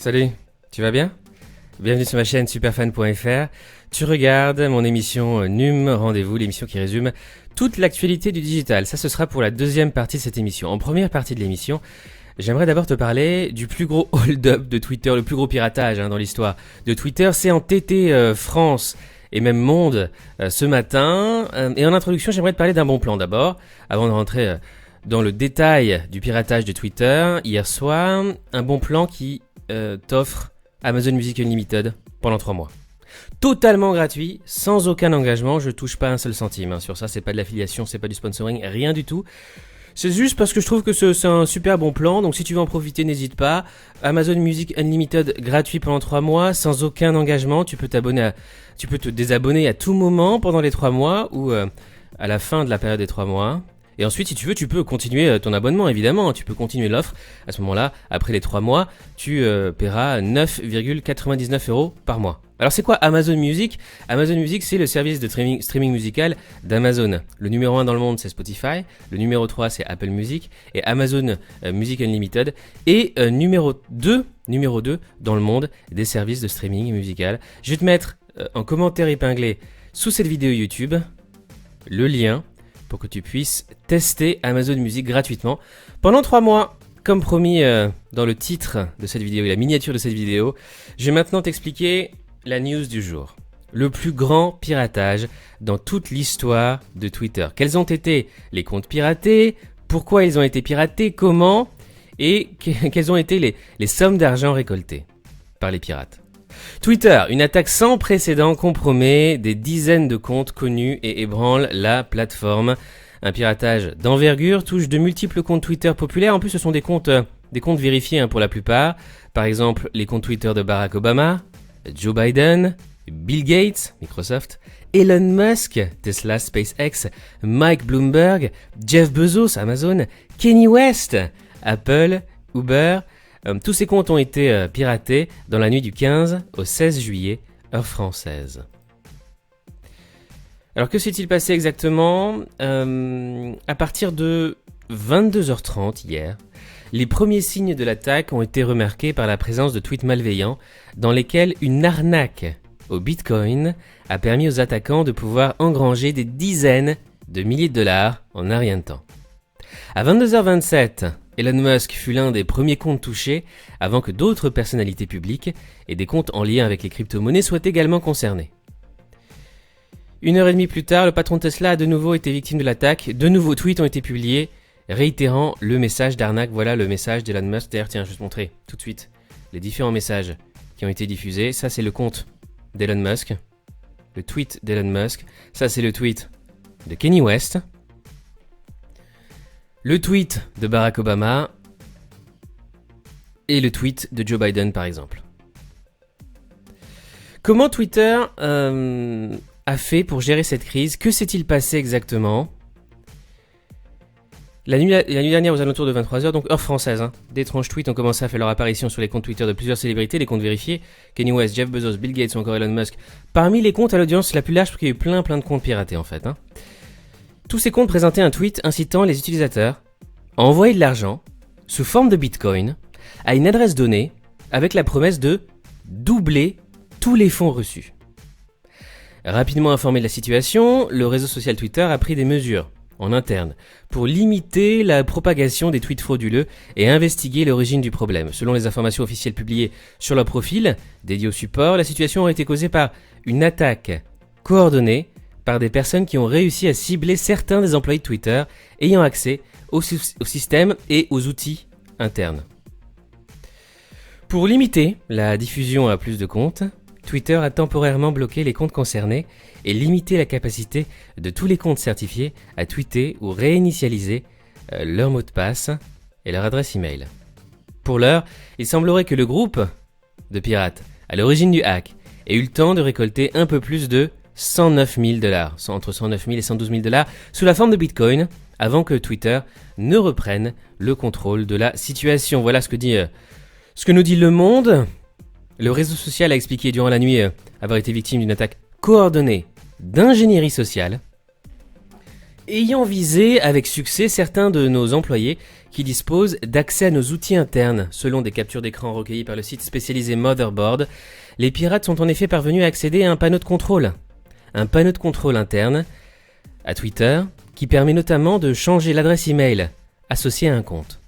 Salut, tu vas bien ? Bienvenue sur ma chaîne superfan.fr. Tu regardes mon émission NUM Rendez-vous, l'émission qui résume toute l'actualité du digital. Ça, ce sera pour la deuxième partie de cette émission. En première partie de l'émission, j'aimerais d'abord te parler du plus gros hold-up de Twitter, le plus gros piratage dans l'histoire de Twitter. C'est en TT France et même Monde ce matin. Et en introduction, j'aimerais te parler d'un bon plan d'abord, avant de rentrer dans le détail du piratage de Twitter. Hier soir, un bon plan qui t'offre Amazon Music Unlimited pendant 3 mois. Totalement gratuit, sans aucun engagement, je touche pas un seul centime. Sur ça, c'est pas de l'affiliation, c'est pas du sponsoring, rien du tout. C'est juste parce que je trouve que c'est un super bon plan, donc si tu veux en profiter, n'hésite pas. Amazon Music Unlimited gratuit pendant 3 mois, sans aucun engagement. Tu peux te désabonner à tout moment pendant les 3 mois ou à la fin de la période des 3 mois. Et ensuite, si tu veux, tu peux continuer ton abonnement, évidemment. Tu peux continuer l'offre. À ce moment-là, après les 3 mois, tu paieras 9,99 € par mois. Alors, c'est quoi Amazon Music ? Amazon Music, c'est le service de streaming musical d'Amazon. Le numéro 1 dans le monde, c'est Spotify. Le numéro 3, c'est Apple Music. Et Amazon Music Unlimited. Et numéro 2 dans le monde des services de streaming musical. Je vais te mettre en commentaire épinglé sous cette vidéo YouTube le lien pour que tu puisses tester Amazon Music gratuitement pendant 3 mois. Comme promis dans le titre de cette vidéo et la miniature de cette vidéo, je vais maintenant t'expliquer la news du jour. Le plus grand piratage dans toute l'histoire de Twitter. Quels ont été les comptes piratés, pourquoi ils ont été piratés, comment et quelles ont été les sommes d'argent récoltées par les pirates. Twitter, une attaque sans précédent compromet des dizaines de comptes connus et ébranle la plateforme. Un piratage d'envergure touche de multiples comptes Twitter populaires. En plus, ce sont des comptes vérifiés pour la plupart. Par exemple, les comptes Twitter de Barack Obama, Joe Biden, Bill Gates, Microsoft, Elon Musk, Tesla, SpaceX, Mike Bloomberg, Jeff Bezos, Amazon, Kanye West, Apple, Uber. Tous ces comptes ont été piratés dans la nuit du 15 au 16 juillet, heure française. Alors que s'est-il passé exactement ? À partir de 22h30 hier, les premiers signes de l'attaque ont été remarqués par la présence de tweets malveillants dans lesquels une arnaque au Bitcoin a permis aux attaquants de pouvoir engranger des dizaines de milliers de dollars en un rien de temps. À 22h27, Elon Musk fut l'un des premiers comptes touchés avant que d'autres personnalités publiques et des comptes en lien avec les crypto-monnaies soient également concernés. 1h30 plus tard, le patron de Tesla a de nouveau été victime de l'attaque. De nouveaux tweets ont été publiés réitérant le message d'arnaque. Voilà le message d'Elon Musk. D'ailleurs, tiens, je vais te montrer tout de suite les différents messages qui ont été diffusés. Ça, c'est le compte d'Elon Musk, le tweet d'Elon Musk. Ça, c'est le tweet de Kanye West. Le tweet de Barack Obama et le tweet de Joe Biden, par exemple. Comment Twitter a fait pour gérer cette crise ? Que s'est-il passé exactement ? La nuit dernière, aux alentours de 23h, donc heure française, d'étranges tweets ont commencé à faire leur apparition sur les comptes Twitter de plusieurs célébrités, les comptes vérifiés, Kanye West, Jeff Bezos, Bill Gates ou encore Elon Musk. Parmi les comptes à l'audience la plus large, parce qu'il y a eu plein de comptes piratés en fait. Tous ces comptes présentaient un tweet incitant les utilisateurs à envoyer de l'argent sous forme de Bitcoin à une adresse donnée avec la promesse de doubler tous les fonds reçus. Rapidement informé de la situation, le réseau social Twitter a pris des mesures en interne pour limiter la propagation des tweets frauduleux et investiguer l'origine du problème. Selon les informations officielles publiées sur leur profil dédié au support, la situation aurait été causée par une attaque coordonnée par des personnes qui ont réussi à cibler certains des employés de Twitter ayant accès au système et aux outils internes. Pour limiter la diffusion à plus de comptes, Twitter a temporairement bloqué les comptes concernés et limité la capacité de tous les comptes certifiés à tweeter ou réinitialiser leur mot de passe et leur adresse email. Pour l'heure, il semblerait que le groupe de pirates à l'origine du hack ait eu le temps de récolter un peu plus de 109 000 $, entre 109 000 et 112 000 $, sous la forme de Bitcoin, avant que Twitter ne reprenne le contrôle de la situation. Voilà ce que nous dit Le Monde. Le réseau social a expliqué durant la nuit avoir été victime d'une attaque coordonnée d'ingénierie sociale ayant visé avec succès certains de nos employés qui disposent d'accès à nos outils internes. Selon des captures d'écran recueillies par le site spécialisé Motherboard, les pirates sont en effet parvenus à accéder à un panneau de contrôle. Un panneau de contrôle interne à Twitter qui permet notamment de changer l'adresse email associée à un compte.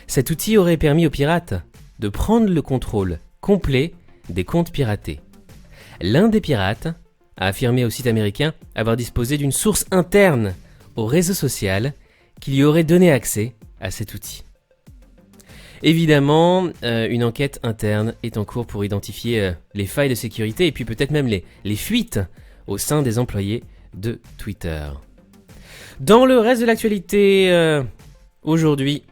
Cet outil aurait permis aux pirates de prendre le contrôle complet des comptes piratés. L'un des pirates a affirmé au site américain avoir disposé d'une source interne au réseau social qui lui aurait donné accès à cet outil. Évidemment, une enquête interne est en cours pour identifier les failles de sécurité et puis peut-être même les fuites au sein des employés de Twitter. Dans le reste de l'actualité, aujourd'hui,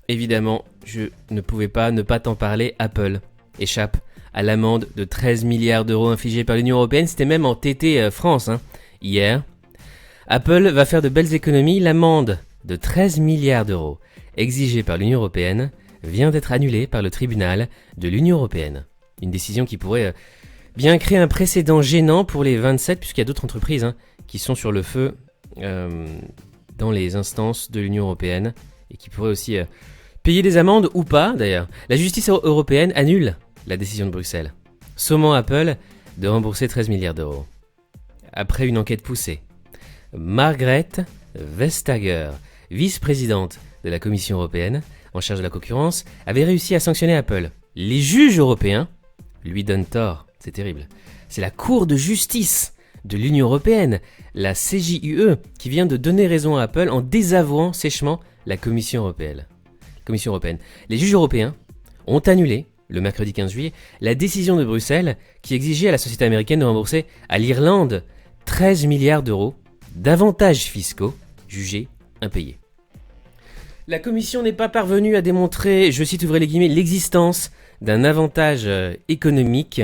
évidemment, je ne pouvais pas ne pas t'en parler, Apple échappe à l'amende de 13 milliards d'euros infligée par l'Union Européenne, c'était même en TT France, hier. Apple va faire de belles économies, l'amende de 13 milliards d'euros exigée par l'Union Européenne vient d'être annulée par le tribunal de l'Union Européenne. Une décision qui pourrait bien créer un précédent gênant pour les 27, puisqu'il y a d'autres entreprises qui sont sur le feu dans les instances de l'Union Européenne et qui pourraient aussi payer des amendes ou pas d'ailleurs. La justice européenne annule la décision de Bruxelles, sommant Apple de rembourser 13 milliards d'euros. Après une enquête poussée, Margrethe Vestager, vice-présidente de la Commission européenne en charge de la concurrence, avait réussi à sanctionner Apple. Les juges européens lui donnent tort, c'est terrible. C'est la Cour de justice de l'Union européenne, la CJUE, qui vient de donner raison à Apple en désavouant sèchement la Commission européenne. Les juges européens ont annulé le mercredi 15 juillet, la décision de Bruxelles qui exigeait à la société américaine de rembourser à l'Irlande 13 milliards d'euros d'avantages fiscaux jugés impayés. La Commission n'est pas parvenue à démontrer, je cite ouvrez les guillemets, l'existence d'un avantage économique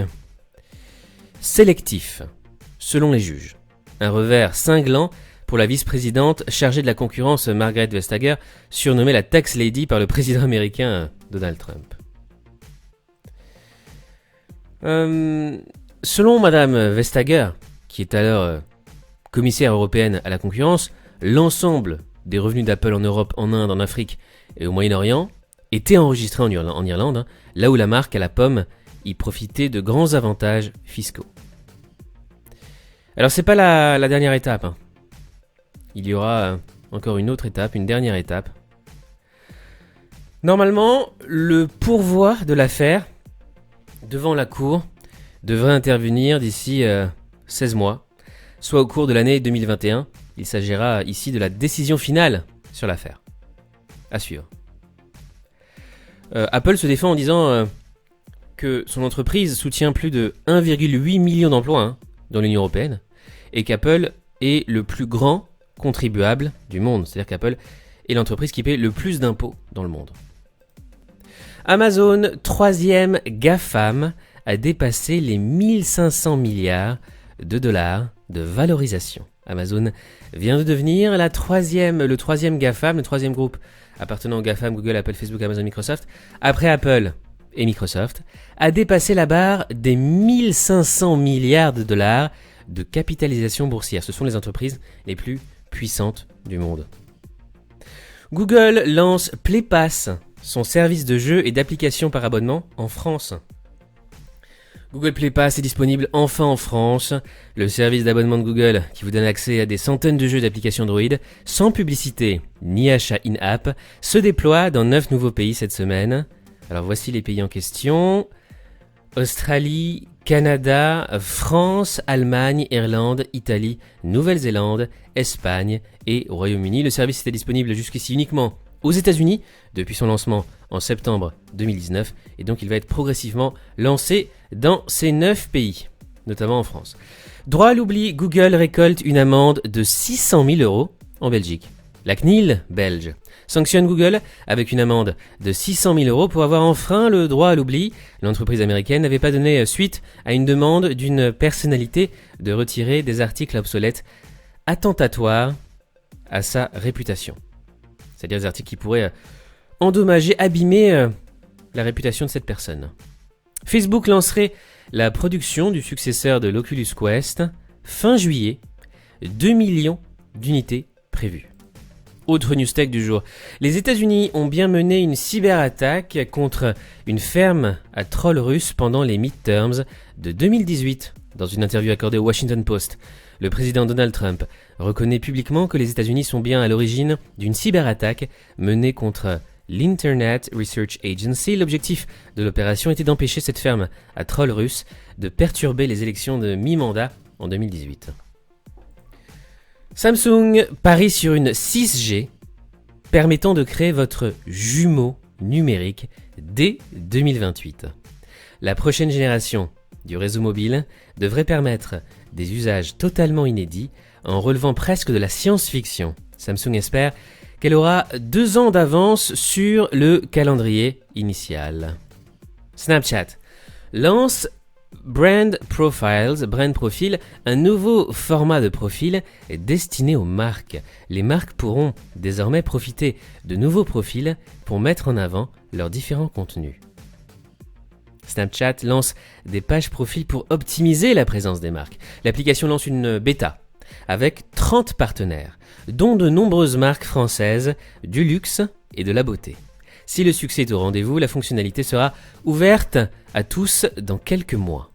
sélectif, selon les juges. Un revers cinglant pour la vice-présidente chargée de la concurrence Margrethe Vestager, surnommée la Tax Lady par le président américain Donald Trump. Selon Madame Vestager, qui est alors commissaire européenne à la concurrence, l'ensemble des revenus d'Apple en Europe, en Inde, en Afrique et au Moyen-Orient étaient enregistrés en Irlande, là où la marque à la pomme y profitait de grands avantages fiscaux. Alors c'est pas la dernière étape. Il y aura encore une autre étape, une dernière étape. Normalement, le pourvoi de l'affaire devant la Cour devrait intervenir d'ici 16 mois, soit au cours de l'année 2021. Il s'agira ici de la décision finale sur l'affaire. À suivre. Apple se défend en disant que son entreprise soutient plus de 1,8 million d'emplois dans l'Union Européenne et qu'Apple est le plus grand contribuable du monde. C'est-à-dire qu'Apple est l'entreprise qui paie le plus d'impôts dans le monde. Amazon, troisième GAFAM, a dépassé les 1500 milliards de dollars de valorisation. Amazon vient de devenir le troisième GAFAM, le troisième groupe appartenant au GAFAM, Google, Apple, Facebook, Amazon, Microsoft, après Apple et Microsoft, a dépassé la barre des 1500 milliards de dollars de capitalisation boursière. Ce sont les entreprises les plus puissantes du monde. Google lance Play Pass, son service de jeux et d'applications par abonnement en France. Google Play Pass est disponible enfin en France. Le service d'abonnement de Google qui vous donne accès à des centaines de jeux et d'applications Android sans publicité ni achat in-app se déploie dans 9 nouveaux pays cette semaine. Alors voici les pays en question. Australie, Canada, France, Allemagne, Irlande, Italie, Nouvelle-Zélande, Espagne et Royaume-Uni. Le service était disponible jusqu'ici uniquement aux États-Unis depuis son lancement en septembre 2019 et donc il va être progressivement lancé dans ces 9 pays, notamment en France. Droit à l'oubli, Google récolte une amende de 600 000 euros en Belgique. La CNIL belge sanctionne Google avec une amende de 600 000 euros pour avoir enfreint le droit à l'oubli. L'entreprise américaine n'avait pas donné suite à une demande d'une personnalité de retirer des articles obsolètes attentatoires à sa réputation. C'est-à-dire des articles qui pourraient endommager, abîmer la réputation de cette personne. Facebook lancerait la production du successeur de l'Oculus Quest fin juillet, 2 millions d'unités prévu. Autre news tech du jour. Les États-Unis ont bien mené une cyberattaque contre une ferme à trolls russes pendant les midterms de 2018. Dans une interview accordée au Washington Post, le président Donald Trump reconnaît publiquement que les États-Unis sont bien à l'origine d'une cyberattaque menée contre l'Internet Research Agency. L'objectif de l'opération était d'empêcher cette ferme à trolls russes de perturber les élections de mi-mandat en 2018. Samsung parie sur une 6G permettant de créer votre jumeau numérique dès 2028. La prochaine génération du réseau mobile devrait permettre des usages totalement inédits en relevant presque de la science-fiction. Samsung espère qu'elle aura 2 ans d'avance sur le calendrier initial. Snapchat lance Brand Profile, un nouveau format de profil destiné aux marques. Les marques pourront désormais profiter de nouveaux profils pour mettre en avant leurs différents contenus. Snapchat lance des pages profils pour optimiser la présence des marques. L'application lance une bêta avec 30 partenaires, dont de nombreuses marques françaises, du luxe et de la beauté. Si le succès est au rendez-vous, la fonctionnalité sera ouverte à tous dans quelques mois.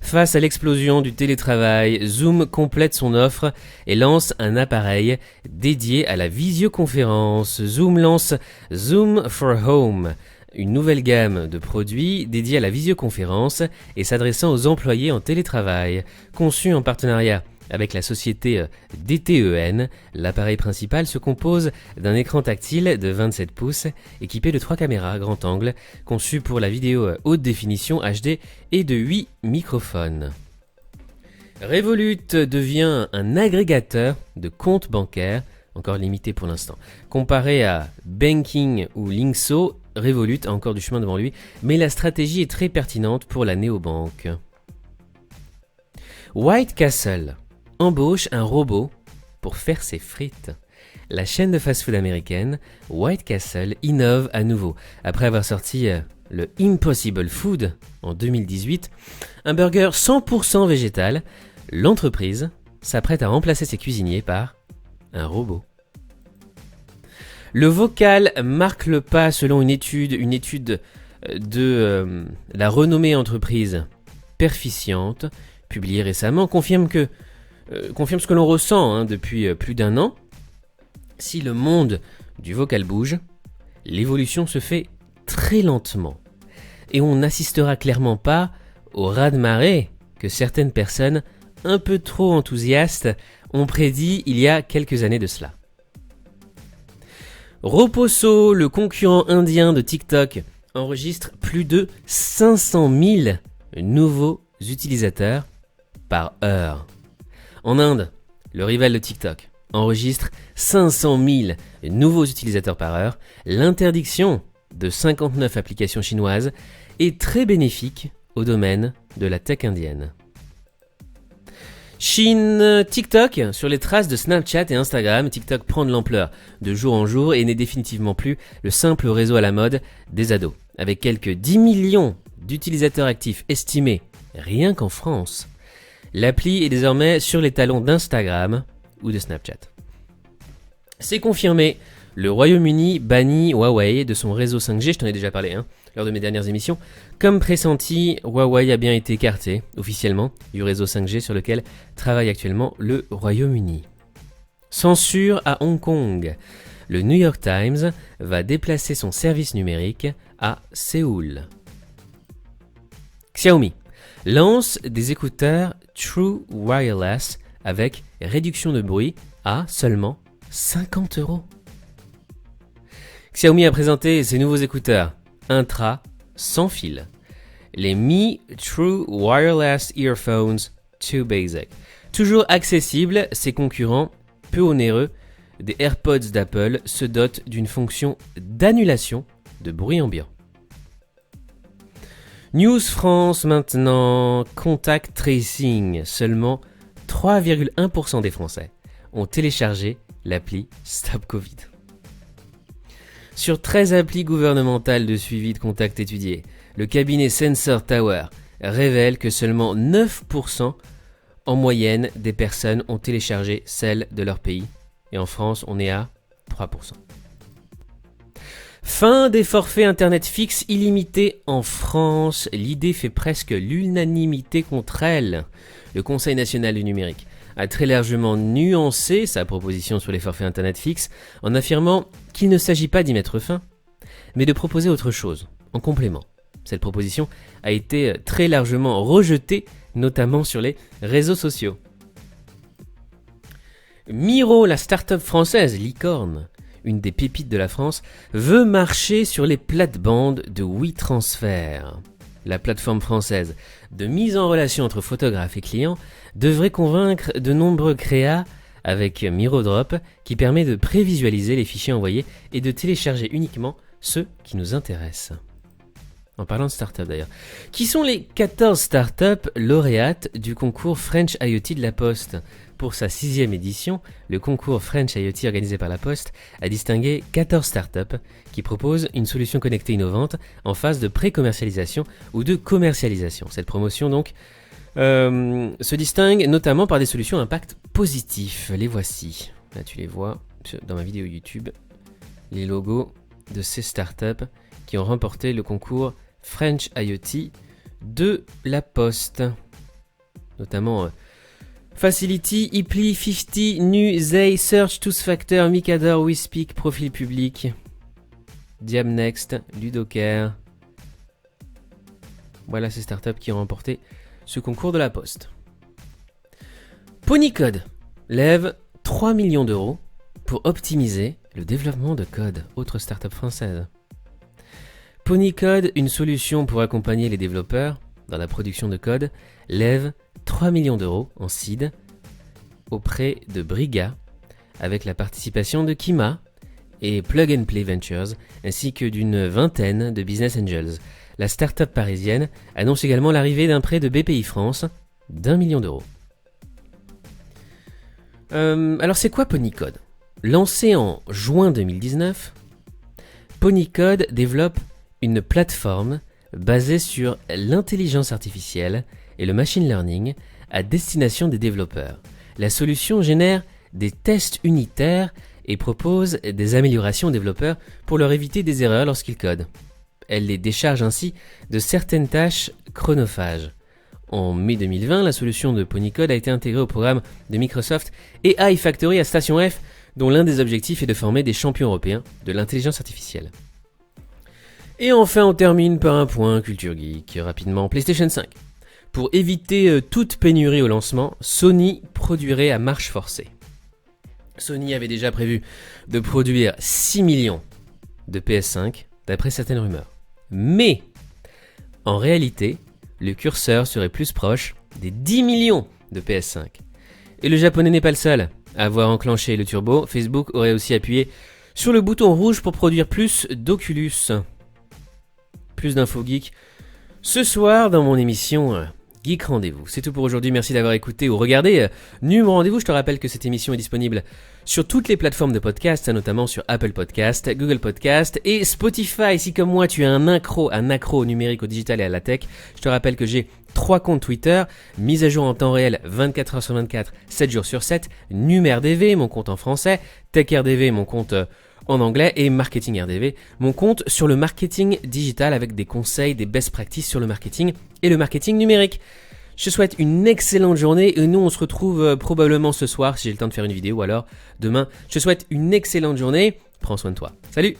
Face à l'explosion du télétravail, Zoom complète son offre et lance un appareil dédié à la visioconférence. Zoom lance Zoom for Home, une nouvelle gamme de produits dédiés à la visioconférence et s'adressant aux employés en télétravail. Conçu en partenariat avec la société DTEN, l'appareil principal se compose d'un écran tactile de 27 pouces équipé de 3 caméras grand angle conçues pour la vidéo haute définition HD et de 8 microphones. Revolut devient un agrégateur de comptes bancaires, encore limité pour l'instant. Comparé à Banking ou Linkso, Revolut a encore du chemin devant lui, mais la stratégie est très pertinente pour la néobanque. White Castle embauche un robot pour faire ses frites. La chaîne de fast-food américaine White Castle innove à nouveau. Après avoir sorti le Impossible Food en 2018, un burger 100% végétal, l'entreprise s'apprête à remplacer ses cuisiniers par un robot. Le vocal marque le pas selon une étude de la renommée entreprise Perficiente, publiée récemment, confirme ce que l'on ressent depuis plus d'1 an. Si le monde du vocal bouge, l'évolution se fait très lentement. Et on n'assistera clairement pas au raz-de-marée que certaines personnes un peu trop enthousiastes ont prédit il y a quelques années de cela. Roposo, le concurrent indien de TikTok, enregistre plus de 500 000 nouveaux utilisateurs par heure. En Inde, le rival de TikTok enregistre 500 000 nouveaux utilisateurs par heure. L'interdiction de 59 applications chinoises est très bénéfique au domaine de la tech indienne. Chine, TikTok, sur les traces de Snapchat et Instagram, TikTok prend de l'ampleur de jour en jour et n'est définitivement plus le simple réseau à la mode des ados. Avec quelques 10 millions d'utilisateurs actifs estimés rien qu'en France, l'appli est désormais sur les talons d'Instagram ou de Snapchat. C'est confirmé, le Royaume-Uni bannit Huawei de son réseau 5G, je t'en ai déjà parlé lors de mes dernières émissions. Comme pressenti, Huawei a bien été écarté officiellement du réseau 5G sur lequel travaille actuellement le Royaume-Uni. Censure à Hong Kong. Le New York Times va déplacer son service numérique à Séoul. Xiaomi lance des écouteurs True Wireless avec réduction de bruit à seulement 50 €. Xiaomi a présenté ses nouveaux écouteurs intra sans fil, les Mi True Wireless Earphones 2 Basic. Toujours accessibles, ces concurrents peu onéreux des AirPods d'Apple se dotent d'une fonction d'annulation de bruit ambiant. News France maintenant, contact tracing. Seulement 3,1% des Français ont téléchargé l'appli Stop Covid. Sur 13 applis gouvernementales de suivi de contact étudiées, le cabinet Sensor Tower révèle que seulement 9% en moyenne des personnes ont téléchargé celle de leur pays et en France, on est à 3%. Fin des forfaits internet fixes illimités en France. L'idée fait presque l'unanimité contre elle. Le Conseil national du numérique a très largement nuancé sa proposition sur les forfaits internet fixes en affirmant qu'il ne s'agit pas d'y mettre fin, mais de proposer autre chose, en complément. Cette proposition a été très largement rejetée, notamment sur les réseaux sociaux. Miro, la start-up française, licorne, une des pépites de la France, veut marcher sur les plates-bandes de WeTransfer. La plateforme française de mise en relation entre photographes et clients devrait convaincre de nombreux créas avec MiroDrop qui permet de prévisualiser les fichiers envoyés et de télécharger uniquement ceux qui nous intéressent. En parlant de start-up d'ailleurs, qui sont les 14 start-up lauréates du concours French IoT de la Poste? Pour sa 6e édition, le concours French IoT organisé par la Poste a distingué 14 startups qui proposent une solution connectée innovante en phase de pré-commercialisation ou de commercialisation. Cette promotion donc se distingue notamment par des solutions à impact positif. Les voici. Là tu les vois dans ma vidéo YouTube, les logos de ces startups qui ont remporté le concours French IoT de la Poste. Notamment Facility, Ipli, 50, Nu, Zay, Search, TwoFactor, Micador, WeSpeak, Profil Public, Diamnext, Ludocare. Voilà ces startups qui ont remporté ce concours de la Poste. Ponycode lève 3 millions d'euros pour optimiser le développement de code. Autre startup française. Ponycode, une solution pour accompagner les développeurs dans la production de code, lève 3 millions d'euros en seed auprès de Briga avec la participation de Kima et Plug and Play Ventures ainsi que d'une vingtaine de business angels. La start-up parisienne annonce également l'arrivée d'un prêt de BPI France d'1 million d'euros. Alors c'est quoi Ponycode? Lancé en juin 2019, Ponycode développe une plateforme basée sur l'intelligence artificielle et le machine learning à destination des développeurs. La solution génère des tests unitaires et propose des améliorations aux développeurs pour leur éviter des erreurs lorsqu'ils codent. Elle les décharge ainsi de certaines tâches chronophages. En mai 2020, la solution de Ponycode a été intégrée au programme de Microsoft AI Factory à Station F, dont l'un des objectifs est de former des champions européens de l'intelligence artificielle. Et enfin, on termine par un point culture geek. Rapidement, PlayStation 5. Pour éviter toute pénurie au lancement, Sony produirait à marche forcée. Sony avait déjà prévu de produire 6 millions de PS5, d'après certaines rumeurs. Mais, en réalité, le curseur serait plus proche des 10 millions de PS5. Et le japonais n'est pas le seul à avoir enclenché le turbo. Facebook aurait aussi appuyé sur le bouton rouge pour produire plus d'Oculus. Plus d'infos geek ce soir dans mon émission Geek Rendez-vous. C'est tout pour aujourd'hui, merci d'avoir écouté ou regardé NUM Rendez-vous. Je te rappelle que cette émission est disponible sur toutes les plateformes de podcast, notamment sur Apple Podcast, Google Podcast et Spotify. Si comme moi tu as un accro au numérique, au digital et à la tech, je te rappelle que j'ai 3 comptes Twitter, mis à jour en temps réel 24h sur 24, 7 jours sur 7, NumRDV, mon compte en français, TechRDV, mon compte en anglais, et Marketing RDV, mon compte sur le marketing digital avec des conseils, des best practices sur le marketing et le marketing numérique. Je te souhaite une excellente journée et nous on se retrouve probablement ce soir si j'ai le temps de faire une vidéo ou alors demain. Je te souhaite une excellente journée, prends soin de toi. Salut!